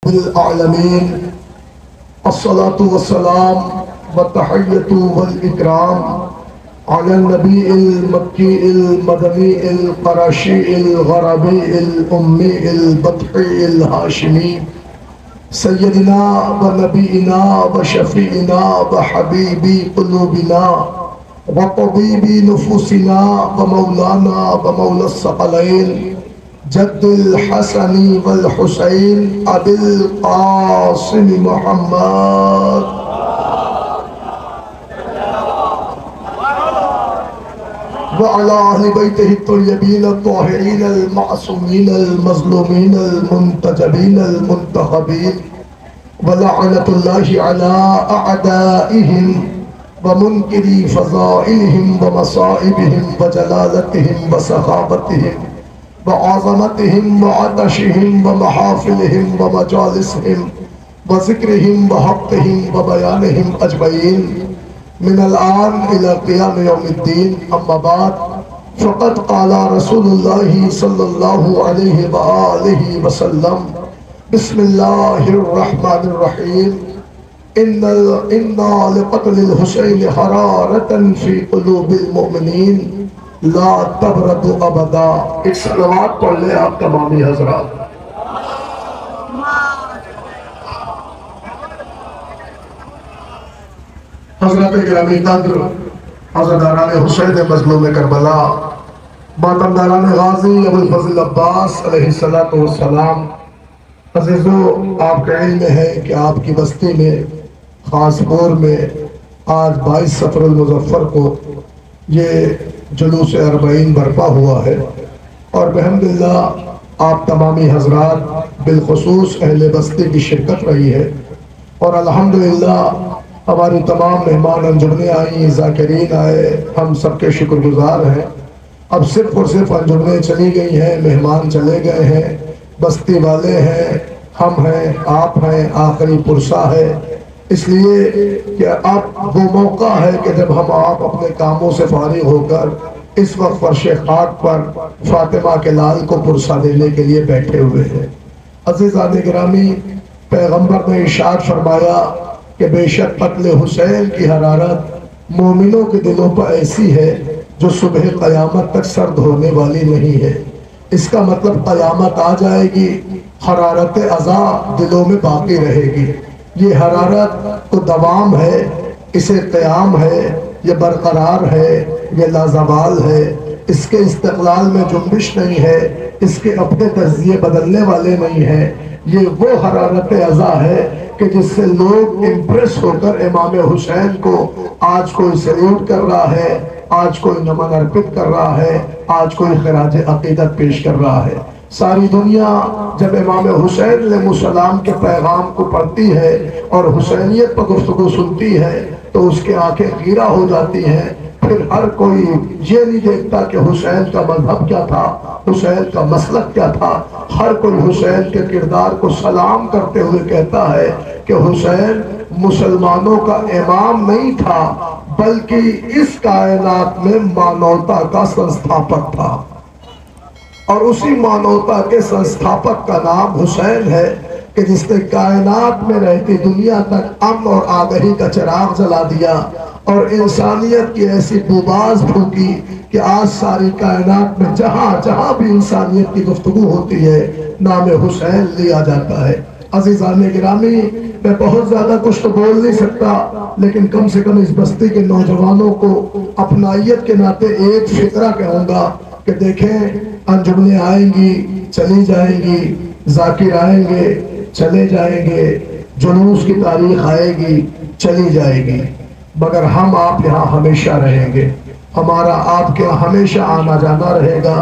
رب العالمین الصلاة والسلام والتحیۃ والإکرام علی النبی المکی المدنی القرشی الغربی الأمی البطحی الہاشمی سیدنا و نبینا و شفیعنا و حبیبی قلوبنا و طبیبی نفوسنا و مولانا و مولا الثقلین جد الحسن والحسین ابی القاسم محمد وعلى أهل بيته الطيبين الطاهرين المعصومين المظلومين المنتجبين المنتخبين ولعنة الله على أعدائهم ومنكري فضائلهم ومصائبهم وجلالتهم وسخاوتهم وعظمتهم وعطشهم ومحافلهم ومجالسهم وذكرهم وحقهم وبيانهم أجمعين من الآن إلى قيام يوم الدين. أما بعد فقد قال رسول الله صلى الله عليه وآله وسلم بسم الله الرحمن الرحيم إن لقتل الحسين حرارة في قلوب المؤمنين لا تبرد أبدا. ایک صلوات پڑھ لیں آپ تمامی حضرات. حضرت گرامی قدر عزاداران حسین مظلوم کربلا ماتمداران غازی ابو الفضل عباس علیہ السلام. عزیزو، آپ کا علم ہے کہ آپ کی بستی میں خاص پور میں آج 22 صفر المظفر کو یہ جلوس اربعین برپا ہوا ہے، اور بحمداللہ آپ تمامی حضرات بالخصوص اہل بستی کی شرکت رہی ہے، اور الحمدللہ ہماری تمام مہمان انجمنیں آئیں، ذاکرین آئے، ہم سب کے شکر گزار ہیں. اب صرف اور صرف انجمنیں چلی گئی ہیں، مہمان چلے گئے ہیں، بستی والے ہیں، ہم ہیں، آپ ہیں، آخری پرسہ ہے. اس لیے کہ اب وہ موقع ہے کہ جب ہم آپ اپنے کاموں سے فارغ ہو کر اس وقت فرش خاک پر فاطمہ کے لال کو پرسہ دینے کے لیے بیٹھے ہوئے ہیں. عزیزان گرامی، پیغمبر نے ارشاد فرمایا کہ بے شک قتل حسین کی حرارت مومنوں کے دلوں پر ایسی ہے جو صبح قیامت تک سرد ہونے والی نہیں ہے. اس کا مطلب قیامت آ جائے گی، حرارت عزا دلوں میں باقی رہے گی. یہ حرارت تو دوام ہے، اسے قیام ہے، یہ برقرار ہے، یہ لازوال ہے. اس کے استقلال میں جنبش نہیں ہے، اس کے اپنے تجزیے بدلنے والے نہیں ہیں. یہ وہ حرارت عزا ہے کہ جس سے لوگ امپریس ہو کر امام حسین کو آج کوئی سلیوٹ کر رہا ہے، آج کوئی نمن ارپت کر رہا ہے، آج کوئی خراج عقیدت پیش کر رہا ہے. ساری دنیا جب امام حسین علیہ السلام کے پیغام کو پڑھتی ہے اور حسینیت پر گفتگو سنتی ہے تو اس کے آنکھیں خیرہ ہو جاتی ہیں. پھر ہر کوئی یہ نہیں دیکھتا کہ حسین کا مذہب کیا تھا، حسین کا مسلک کیا تھا. ہر کوئی حسین کے کردار کو سلام کرتے ہوئے کہتا ہے کہ حسین مسلمانوں کا امام نہیں تھا بلکہ اس کائنات میں مانوتا کا سنستھاپک تھا، اور اسی مانوتا کے سنستھاپک کا نام حسین ہے کہ جس نے کائنات میں رہتی دنیا تک امن اور آگہی کا چراغ جلا دیا اور انسانیت کی ایسی بوباز پھونکی کہ آج ساری کائنات میں جہاں جہاں بھی انسانیت کی گفتگو ہوتی ہے نام حسین لیا جاتا ہے. عزیزان گرامی، میں بہت زیادہ کچھ تو بول نہیں سکتا، لیکن کم سے کم اس بستی کے نوجوانوں کو اپنائیت کے ناطے ایک فکرہ کہوں گا کہ دیکھیں، انجمنیں آئیں گی، چلی جائیں گی، ذاکر آئیں گے، چلے جائیں گے، جلوس کی تاریخ آئے گی، چلی جائے گی، مگر ہم آپ یہاں ہمیشہ رہیں گے. ہمارا آپ کے یہاں ہمیشہ آنا جانا رہے گا،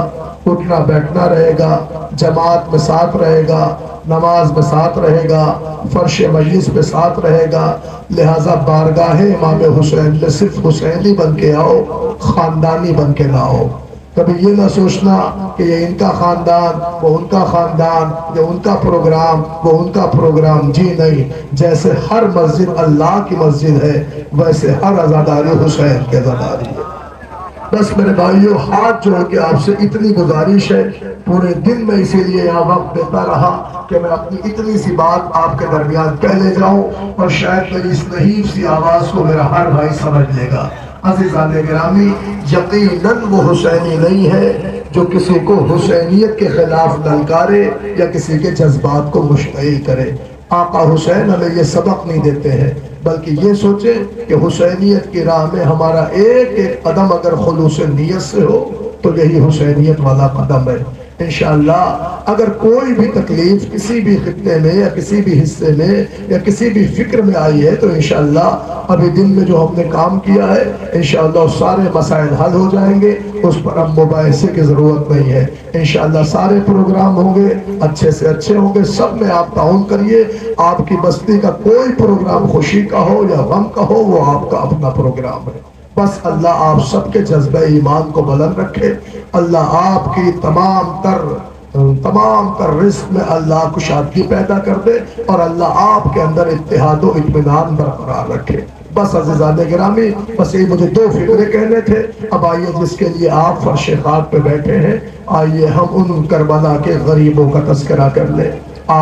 اٹھنا بیٹھنا رہے گا، جماعت میں ساتھ رہے گا، نماز میں ساتھ رہے گا، فرش مجلس میں ساتھ رہے گا. لہٰذا بارگاہ امام حسین میں صرف حسینی بن کے آؤ، خاندانی بن کے نہ آؤ. کبھی یہ نہ سوچنا کہ یہ ان کا خاندان، وہ ان کا خاندان، یہ ان کا پروگرام، وہ ان کا پروگرام. جی نہیں، جیسے ہر مسجد اللہ کی مسجد ہے ویسے ہر عزاداری حسین کی عزاداری ہے. بس میرے بھائیو، ہاتھ جوڑ کے آپ سے اتنی گزارش ہے پورے دن میں اسی لیے یہاں وقت دیتا رہا کہ میں اپنی اتنی سی بات آپ کے درمیان کہہ لے جاؤں، اور شاید میری اس نحیف سی آواز کو میرا ہر بھائی سمجھ لے گا۔ عزیزان گرامی، یقیناً وہ حسینی نہیں ہے جو کسی کو حسینیت کے خلاف للکارے یا کسی کے جذبات کو مشتعل کرے۔ آقا حسین ہمیں یہ سبق نہیں دیتے ہیں، بلکہ یہ سوچیں کہ حسینیت کی راہ میں ہمارا ایک ایک قدم اگر خلوص نیت سے ہو تو یہی حسینیت والا قدم ہے۔ انشاءاللہ اگر کوئی بھی تکلیف کسی بھی خطے میں یا کسی بھی حصے میں یا کسی بھی فکر میں آئی ہے تو انشاءاللہ ابھی دن میں جو ہم نے کام کیا ہے انشاءاللہ سارے مسائل حل ہو جائیں گے، اس پر اب مباحثے کی ضرورت نہیں ہے۔ انشاءاللہ سارے پروگرام ہوں گے، اچھے سے اچھے ہوں گے، سب میں آپ تعاون کریے۔ آپ کی بستی کا کوئی پروگرام خوشی کا ہو یا غم کا ہو وہ آپ کا اپنا پروگرام ہے۔ بس اللہ آپ سب کے جذبہ ایمان کو بلند رکھے، اللہ آپ کی تمام تر رزق میں اللہ کشادگی پیدا کر دے، اور اللہ آپ کے اندر اتحاد و اطمینان برقرار رکھے۔ بس عزیزان گرامی، بس یہ مجھے دو فکرے کہنے تھے۔ اب آئیے جس کے لیے آپ فرش خاک پہ بیٹھے ہیں، آئیے ہم ان کربلا کے غریبوں کا تذکرہ کر لیں۔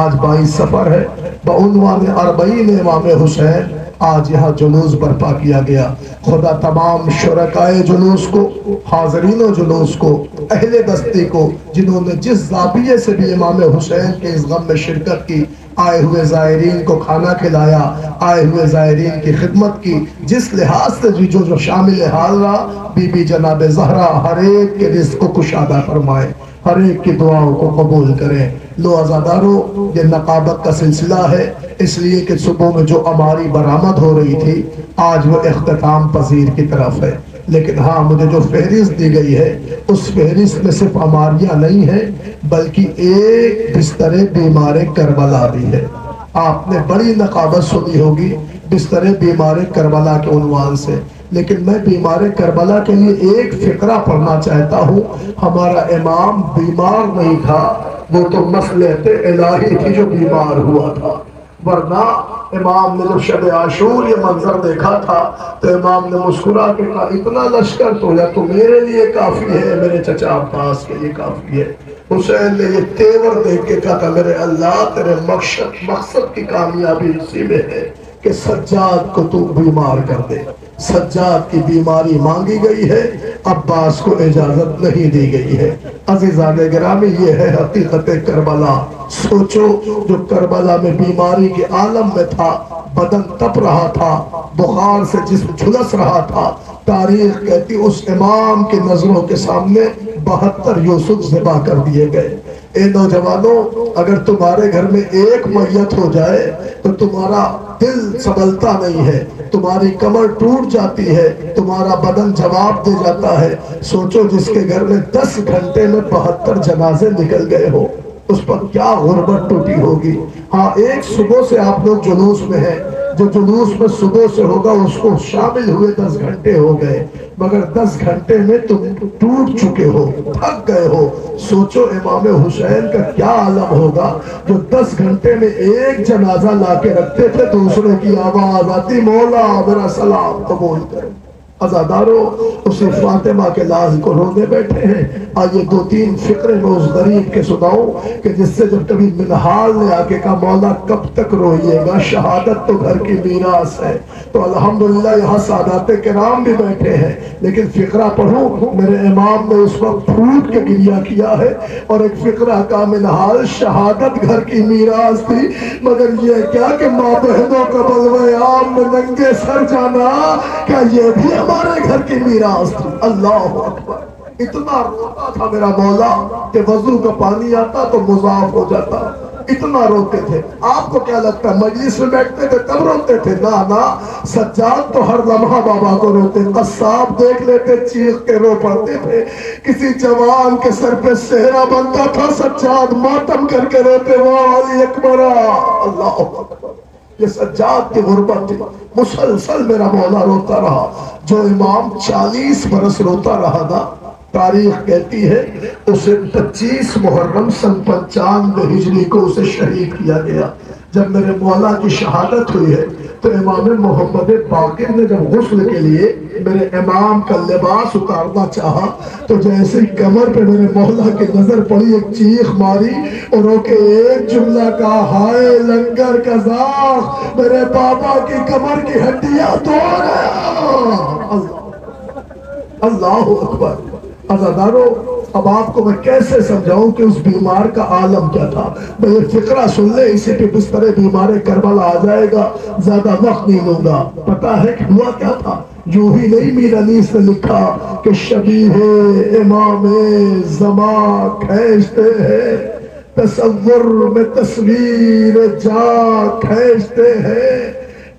آج 22 سفر ہے، بعنوان 40 امام حسین آج یہاں جلوس برپا کیا گیا۔ خدا تمام شرکائے جلوس کو، حاضرین و جلوس کو، اہل بستی کو، جنہوں نے جس زاویے سے بھی امام حسین کے اس غم میں شرکت کی، آئے ہوئے زائرین کو کھانا کھلایا، آئے ہوئے زائرین کی خدمت کی، جس لحاظ سے بھی جو شامل حال رہا، بی بی جناب زہرا ہر ایک کے رزق کو کشادہ فرمائے، ہر ایک کی دعاؤں کو قبول کریں۔ لو عزادارو، یہ نقابت کا سلسلہ ہے، اس لیے کہ صبح میں جو اماری برآمد ہو رہی تھی آج وہ اختتام پذیر کی طرف ہے، لیکن ہاں مجھے جو فہرست دی گئی ہے اس فہرست میں صرف اماریاں نہیں ہیں بلکہ ایک بستر بیمار کربلا بھی ہے۔ آپ نے بڑی نقابت سنی ہوگی بستر بیمار کربلا کے عنوان سے، لیکن میں بیمار کربلا کے لیے ایک فقرہ پڑھنا چاہتا ہوں۔ ہمارا امام بیمار نہیں تھا، وہ تو مصلحت الہی تھی جو بیمار ہوا تھا، ورنہ امام نے جب شب عاشور یہ منظر دیکھا تھا تو امام نے مسکرا کے کہا اتنا لشکر تو یا تو میرے لیے کافی ہے، میرے چچا عباس کے لیے کافی ہے۔ حسین نے یہ تیور دیکھ کے کہا میرے اللہ تیرے مقصد کی کامیابی اسی میں ہے کہ سجاد کو تو بیمار کر دے۔ سجاد کی بیماری مانگی گئی ہے، عباس کو اجازت نہیں دی گئی ہے۔ عزیزان گرامی، یہ ہے حقیقت کربلا۔ سوچو جو کربلا میں بیماری کے عالم میں تھا، بدن تپ رہا تھا، بخار سے جسم جھلس رہا تھا، تاریخ کہتی اس امام کی نظروں کے سامنے 72 یوسف ذبح کر دیے گئے۔ اے نوجوانوں، اگر تمہارے گھر میں ایک میت ہو جائے تو تمہارا دل سنبھلتا نہیں ہے، تمہاری کمر ٹوٹ جاتی ہے، تمہارا بدن جواب دے جاتا ہے۔ سوچو جس کے گھر میں 10 گھنٹے میں 72 جنازے نکل گئے ہو، اس پر کیا غربت ٹوٹی ہوگی۔ ہاں ایک صبح سے آپ لوگ جلوس میں ہیں، جو جلوس میں صبح سے ہوگا اس کو شامل ہوئے 10 گھنٹے ہو گئے، مگر 10 گھنٹے میں تم ٹوٹ چکے ہو، تھک گئے ہو۔ سوچو امام حسین کا کیا عالم ہوگا جو 10 گھنٹے میں ایک جنازہ لا کے رکھتے تھے، دوسرے کی آواز آتی مولا میرا سلام قبول کرے۔ عزادارو، اسی فاطمہ کے لاز کو رونے بیٹھے ہیں۔ آئیے 2-3 فقرے میں اس غریب کے سناؤں کہ جس سے جب کبھی منحال نے آکے کہا مولا کب تک روئیے گا، شہادت تو گھر کی میراث ہے۔ تو الحمدللہ یہاں سادات کرام بھی بیٹھے ہیں، لیکن فقرہ پڑھوں، میرے امام نے اس وقت پھوٹ کے گریہ کیا ہے، اور ایک فقرہ کا منحال شہادت گھر کی میراث تھی، مگر یہ کیا کہ ماں بہنوں کا بلوے عام میں ننگے سر جانا، کیا یہ بھی ہمارے گھر کی میراث تھی۔ اللہ اکبر، اتنا روتا تھا میرا مولا کہ وضو کا پانی آتا تو مضاف ہو جاتا، اتنا روتے تھے۔ آپ کو کیا لگتا ہے مجلس میں بیٹھتے تھے تب روتے تھے؟ نا، سجاد تو ہر لمحہ بابا کو روتے، قصاب دیکھ لیتے چیخ کے رو پڑتے تھے، کسی جوان کے سر پہ صحرا بنتا تھا سجاد ماتم کر کے روتے، وہ علی اکبر۔ اللہ اکبر، یہ سجاد کی غربت تھی۔ مسلسل میرا مولا روتا رہا، جو امام 40 برس روتا رہا نا، تاریخ کہتی ہے اسے 25 محرم سن 95 ہجری کو اسے شہید کیا گیا۔ جب میرے مولا کی شہادت ہوئی ہے تو امام محمد باقر نے جب غسل کے لیے میرے امام کا لباس اتارنا چاہا تو جیسے ہی کمر پہ میرے مولا کی نظر پڑی ایک چیخ ماری اور رو کے ایک جملہ کا ہائے لنگر کا زاغ میرے بابا کی کمر کی ہڈیاں توڑ گیا۔ اللہ اکبر۔ عزادارو اب آپ کو میں کیسے سمجھاؤں کہ اس بیمار کا عالم کیا تھا؟ میں یہ فقرہ سن لے، اسی پہ بستر بیمار کربلا آ جائے گا، زیادہ وقت نہیں لوں گا۔ پتا ہے کہ ہوا کیا تھا؟ جو ہی نہیں میر انیس نے لکھا کہ شبیہ امام زمان کھینچتے ہیں، تصور میں تصویر جا کھینچتے ہیں،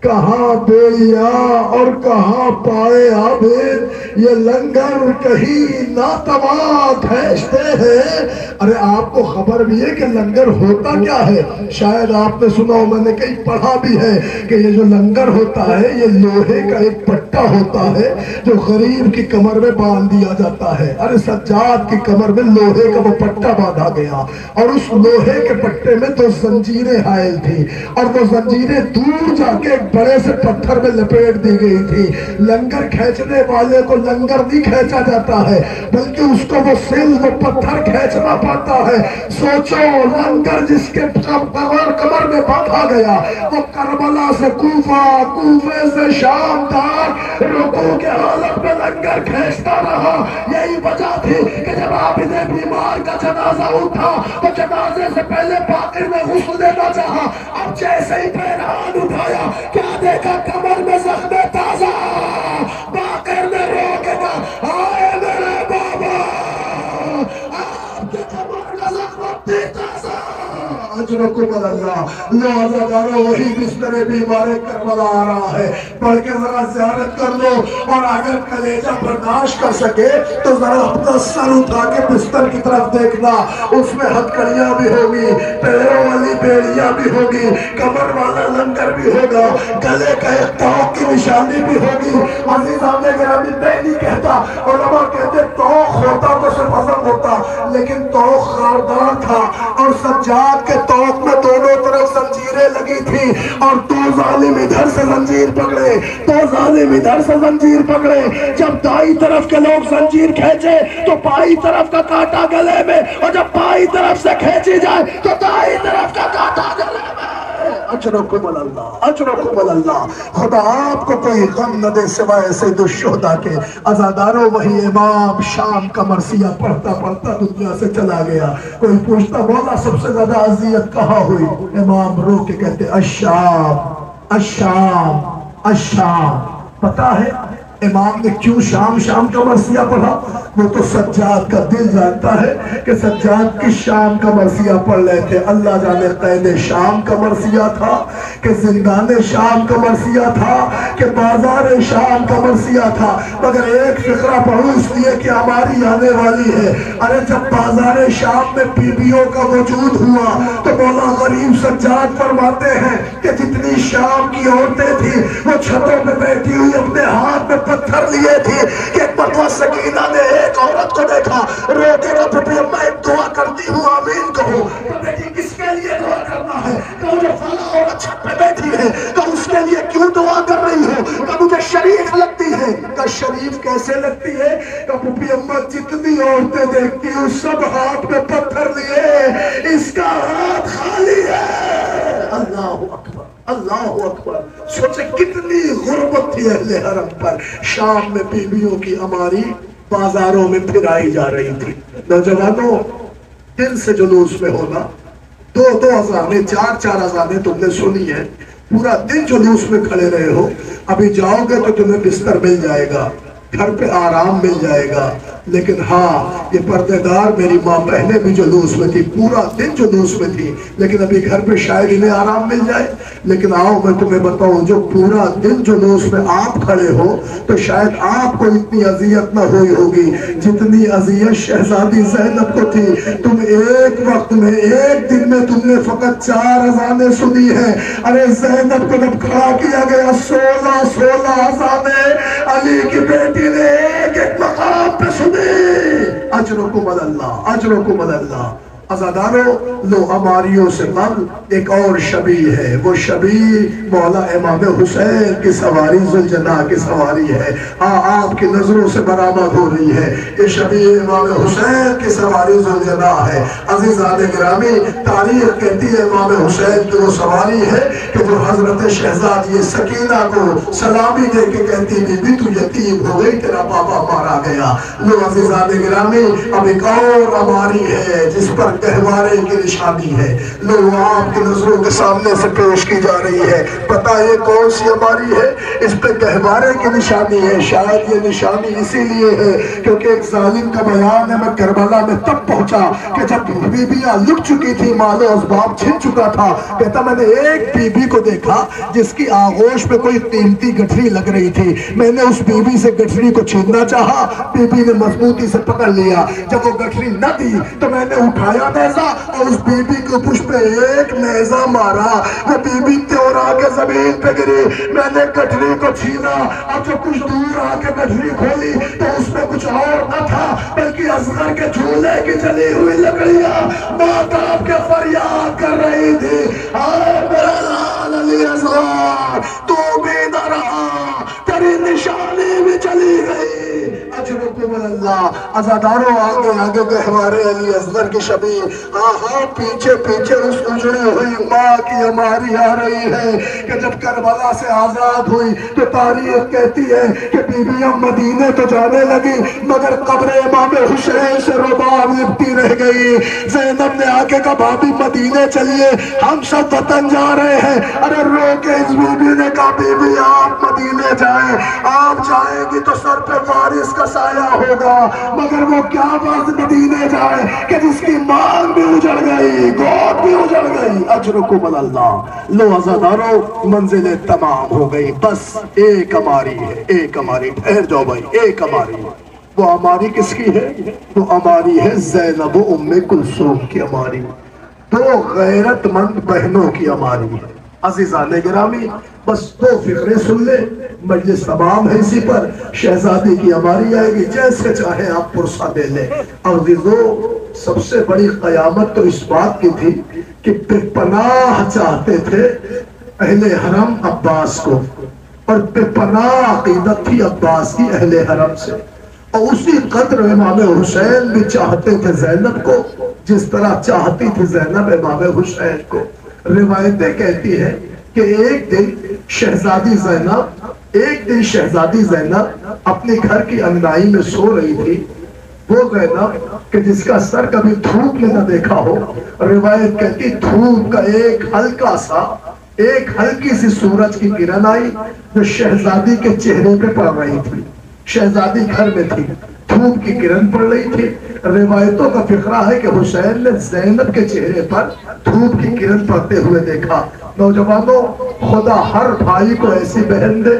کہاں بیڑیا اور کہاں پائے عابد، یہ لنگر کہیں ناتواں کھینچتے ہیں۔ ارے آپ کو خبر بھی ہے کہ لنگر ہوتا کیا ہے؟ شاید آپ نے سنا ہو، میں نے کہیں پڑھا بھی ہے کہ یہ جو لنگر ہوتا ہے یہ لوہے کا ایک پٹا ہوتا ہے جو غریب کی کمر میں باندھ دیا جاتا ہے۔ ارے سجاد کی کمر میں لوہے کا وہ پٹا باندھا گیا اور اس لوہے کے پٹے میں 2 زنجیریں حائل تھی اور وہ زنجیریں دور جا کے بڑے سے پتھر میں لپیٹ دی گئی تھی۔ لنگر کھینچنے والے کو لنگر نہیں کھینچا جاتا ہے بلکہ اس کو وہ سل وہ پتھر کھینچنا پڑتا ہے۔ سوچو لنگر جس کے کمر میں باندھا گیا وہ کربلا سے کوفہ، کوفے سے شام تک رکوع کے حالت میں لنگر کھینچتا رہا۔ یہی وجہ تھی کہ جب عابد بیمار کا جنازہ اٹھا تو جنازے سے پہلے باقر نے غسل دینا چاہا، اب جیسے ہی پیرہان اٹھایا کیا دیکھا؟ کمر میں زخم تازہ۔ باقر نے رو کے کہا آئے میرے بابا، آپ کے کمر کا زخم بھی تازہ۔ اجرکم اللہ۔ لو عزادارو وہی بستر بیمار کربلا آ رہا ہے، بڑھ کے ذرا زیارت کر لو اور اگر کلیجہ برداشت کر سکے تو ذرا اپنا سر اٹھا کے بستر کی طرف دیکھنا، اس میں ہتھکڑیاں بھی ہوگی، پیروں والی بیڑیاں بھی ہوگی، کمر والا لنگر بھی ہوگا، گلے کا ایک توق کی نشانی بھی ہوگی۔ عزیزان گرامی میں نہیں کہتا، علماء کہتے توق ہوتا تو صرف عظم ہوتا، لیکن توق خاردار تھا اور سجاد کے توق میں دونوں طرف زنجیریں لگی تھی اور 2 ظالم ادھر سے زنجیر پکڑے، 2 ظالم ادھر سے زنجیر پکڑے۔ جب دائیں طرف کے لوگ زنجیر کھینچے تو بائیں طرف کا کانٹا گلے میں، اور جب بائیں طرف سے کھینچی جائے تو دائیں طرف کا کانٹا گلے میں۔ اجرکم اللہ، اجرکم اللہ۔ خدا آپ کو کوئی غم نہ دے سوائے سید الشہداء کے۔ عزادارو وہی امام شام کا مرثیہ پڑھتا پڑھتا دنیا سے چلا گیا۔ کوئی پوچھتا مولا سب سے زیادہ اذیت کہاں ہوئی؟ امام رو کے کہتے الشام، الشام، الشام۔ پتا ہے امام نے کیوں شام شام کا مرثیہ پڑھا؟ وہ تو سجاد کا دل جانتا ہے کہ سجاد کی شام کا مرثیہ پڑھ لیتے۔ اللہ جانے قید شام کا مرثیہ تھا کہ زندان شام کا مرثیہ تھا کہ بازار شام کا مرثیہ تھا، مگر ایک فقرہ پڑھوں اس لیے کہ ہماری آنے والی ہے۔ ارے جب بازار شام میں بیویوں کا وجود ہوا تو مولا غریب سجاد فرماتے ہیں کہ جتنی شام کی عورتیں تھیں وہ چھتوں پہ بیٹھی ہوئی اپنے ہاتھ میں پتھر لیے تھی کہ ایک مرتبہ سکینہ نے ایک عورت کو دیکھا، روکے گا پھر میں ایک دعا کرتی ہوں آمین کہو۔ تو بیٹی کس کے لیے دعا کرنا ہے؟ کہ مجھے فلاں عورت چھت پہ بیٹھی ہے، کہ اس کے لیے کیوں دعا کر رہی ہو؟ کہ مجھے شریف لگتی ہے۔ کہ شریف کیسے لگتی ہے؟ کہ پھپھی اماں جتنی عورتیں دیکھتی ہوں سب ہاتھ میں پتھر لیے، اس کا ہاتھ خالی ہے۔ اللہ اکبر، اللہ اکبر۔ سوچے کتنی غربت تھی اہل حرم پر۔ شام میں بیویوں کی اماری بازاروں میں پھرائی جا رہی تھی۔ نوجوانوں دل سے جلوس میں ہونا، 2 اذانیں 4 اذانیں تم نے سنی ہے، پورا دن جلوس میں کھڑے رہے ہو، ابھی جاؤ گے تو تمہیں بستر مل جائے گا، گھر پہ آرام مل جائے گا۔ لیکن ہاں یہ پردے دار میری ماں بہنیں بھی جلوس میں تھی، پورا دن جلوس میں تھی، لیکن ابھی گھر پہ شاید انہیں آرام مل جائے۔ لیکن آؤ میں تمہیں بتاؤں، جو پورا دن جلوس میں آپ کھڑے ہو تو شاید آپ کو اتنی اذیت نہ ہوئی ہوگی جتنی اذیت شہزادی زینب کو تھی۔ تم ایک وقت میں ایک دن میں تم نے فقط 4 اذانیں سنی ہیں۔ ارے زینب کو جب کھڑا کیا گیا 16 اذانیں علی کی بیٹی نے ایک مقام پہ سنی۔ اجرکم اللہ، اجرکم اللہ۔ عزادارو لو اماریوں سے قبل ایک اور شبیہ ہے، وہ شبیہ مولا امام حسین کی سواری ذوالجناح کی سواری ہے۔ آپ کی نظروں سے برآمد ہو رہی ہے، یہ شبیہ امام حسین کی سواری ذوالجناح ہے۔ عزیزان گرامی، تاریخ کہتی ہے امام حسین کی وہ سواری ہے کہ جو حضرت شہزادی سکینہ کو سلامی دے کے کہتی بی بی تو یتیم ہو گئی، تیرا بابا مارا گیا۔ لو عزیزان گرامی، اب ایک اور اماری ہے جس پر گہوارے کی نشانی ہے، لو آپ کی نظروں کے سامنے سے پیش کی جا رہی ہے۔ پتہ یہ کون سی اماری ہے؟ اس پہ گہوارے کی نشانی ہے۔ شاید یہ نشانی اسی لیے ہے کیونکہ ایک ظالم کا بیان ہے، میں کربلا میں تب پہنچا کہ جب بی بیاں لٹ چکی تھی، مال و اسباب چھن چکا تھا، کہتا میں نے ایک بی بی کو دیکھا جس کی آغوش پہ کوئی قیمتی گٹھری لگ رہی تھی، میں نے اس بی بی سے گٹھری کو چھیننا چاہا، بی بی نے مضبوطی سے پکڑ لیا، جب وہ گٹھری نہ دی تو میں نے اٹھایا نیزہ اور اس بی بی کے پشت پہ ایک نیزہ مارا، وہ بی بی تیورا کے زمین پہ گری، میں نے گٹھری کو چھینا، اب جو کچھ دور آ کے گٹھری کھولی تو اس میں کچھ اور نہ تھا بلکہ اصغر کے جھولے کی جلی ہوئی لکڑیاں ماں باپ کے فریاد کر رہی تھی، آئے میرا لال علی اصغر تو بھی نہ رہا، تیری نشانی بھی چلی گئی۔ اجرکم اللہ۔ عزاداروں آگے آگے گہوارے علی اصغر کی شبیہ، پیچھے پیچھے اس اجڑی ہوئی ماں کی اماری آ رہی ہے کہ جب کربلا سے آزاد ہوئی تو تاریخ کہتی ہے کہ بی بیاں مدینے تو جانے لگی مگر قبر امام حسین سے رباب لپٹی رہ گئی۔ زینب نے آگے کہا بھابی مدینے چلیے، ہم سب وطن جا رہے ہیں۔ ارے رو کے اس بی بی نے کہا بی بی آپ مدینے جائیں، آپ جائیں گی تو سر پہ وارث کا سایہ ہوگا، مگر وہ کیا بات مدینے جائے کہ جس کی مال بھی اجڑ گئی، گود بھی اجڑ گئی۔ اجرکم اللہ۔ لو عزادارو منزلیں تمام ہو گئی، بس ایک اماری ہے، ایک اماری، ٹھہر جاؤ بھائی، ایک اماری ہے۔ وہ اماری کس کی ہے؟ وہ اماری ہے زینب و ام کلثوم کی اماری، دو غیرت مند بہنوں کی اماری ہے۔ عزیزان گرامی، بس دو فقرے سن لے، مجلس تمام ہے اسی پر، شہزادی کی اماری آئے گی، جیسے چاہے آپ پرسہ دے لیں۔ عزیزو، سب سے بڑی قیامت تو اس بات کی تھی کہ بے پناہ چاہتے تھے اہل حرم عباس کو، اور بے پناہ عقیدت تھی عباس کی اہل حرم سے، اور اسی قدر امام حسین بھی چاہتے تھے زینب کو جس طرح چاہتی تھی زینب امام حسین کو۔ روایتیں کہتی ہیں کہ ایک دن شہزادی زینب اپنے گھر کی انگنائی میں سو رہی تھی، وہ زینب کہ جس کا سر کبھی دھوپ میں نہ دیکھا ہو، روایت کہتی دھوپ کا ایک ہلکی سی سورج کی کرن آئی جو شہزادی کے چہرے پہ پڑ رہی تھی، شہزادی گھر میں تھی، دھوپ کی کرن پڑ رہی تھی۔ روایتوں کا فقرہ ہے کہ حسین نے زینب کے چہرے پر دھوپ کی کرن پڑتے ہوئے دیکھا۔ نوجوانوں، خدا ہر بھائی کو ایسی بہن دے،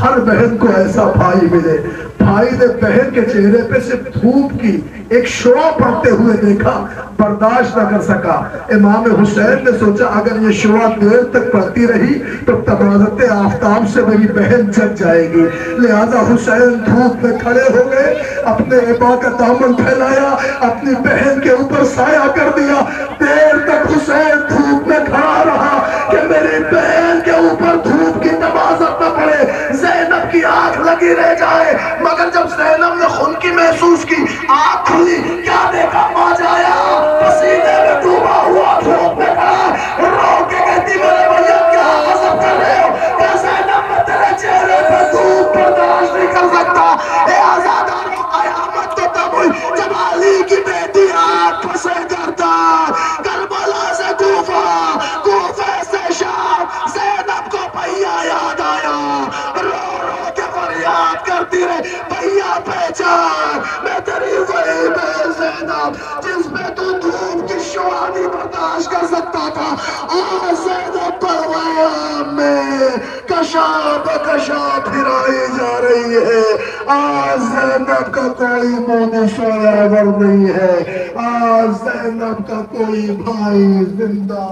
ہر بہن کو ایسا بھائی ملے۔ بھائی نے بہن کے چہرے پہ صرف دھوپ کی ایک شعاع پڑتے ہوئے دیکھا، برداشت نہ کر سکا۔ امام حسین نے سوچا اگر یہ شعاع دیر تک پڑتی رہی تو تبازت آفتاب سے میری بہن جگ جائے گی، لہذا حسین دھوپ میں کھڑے ہو گئے، اپنے عبا کا دامن پھیلایا، اپنی بہن کے اوپر سایہ کر دیا۔ دیر تک حسین دھوپ میں کھڑا رہا کہ میری بہن کے اوپر دھوپ کی تبازت نہ پڑے، زینب کی آنکھ لگی رہ جائے۔ مگر جب زینب نے خنکی محسوس کی، آنکھ کھلی، کیا دیکھا؟ ماجایا پسینے میں ڈوبا ہوا دھوپ میں کھڑا، رو کے کہتی میرے بھیا کیا غضب کر رہے ہو؟ کہ زینب میں تیرے چہرے پہ دھوپ برداشت نہیں کر سکتا۔ اے آزادارو، قیامت تو تب ہوئی جب علی کی بیٹی آنکھ پسے کرتا، کربلا سے کوفہ، کوفہ سے شام، زینب کو بھیا یاد آیا، رو رو کے فریاد کرتی رہے، بھیا پہچان میں تیری وہی بہن زینب جس میں تو دھوپ کی شعاع نہیں برداشت کر سکتا تھا، آج زینب پروان میں کشا بکشا پھرائی جا رہی ہے۔ آج زینب کا کوئی منہ سویا ور نہیں ہے، آج زینب کا کوئی بھائی زندہ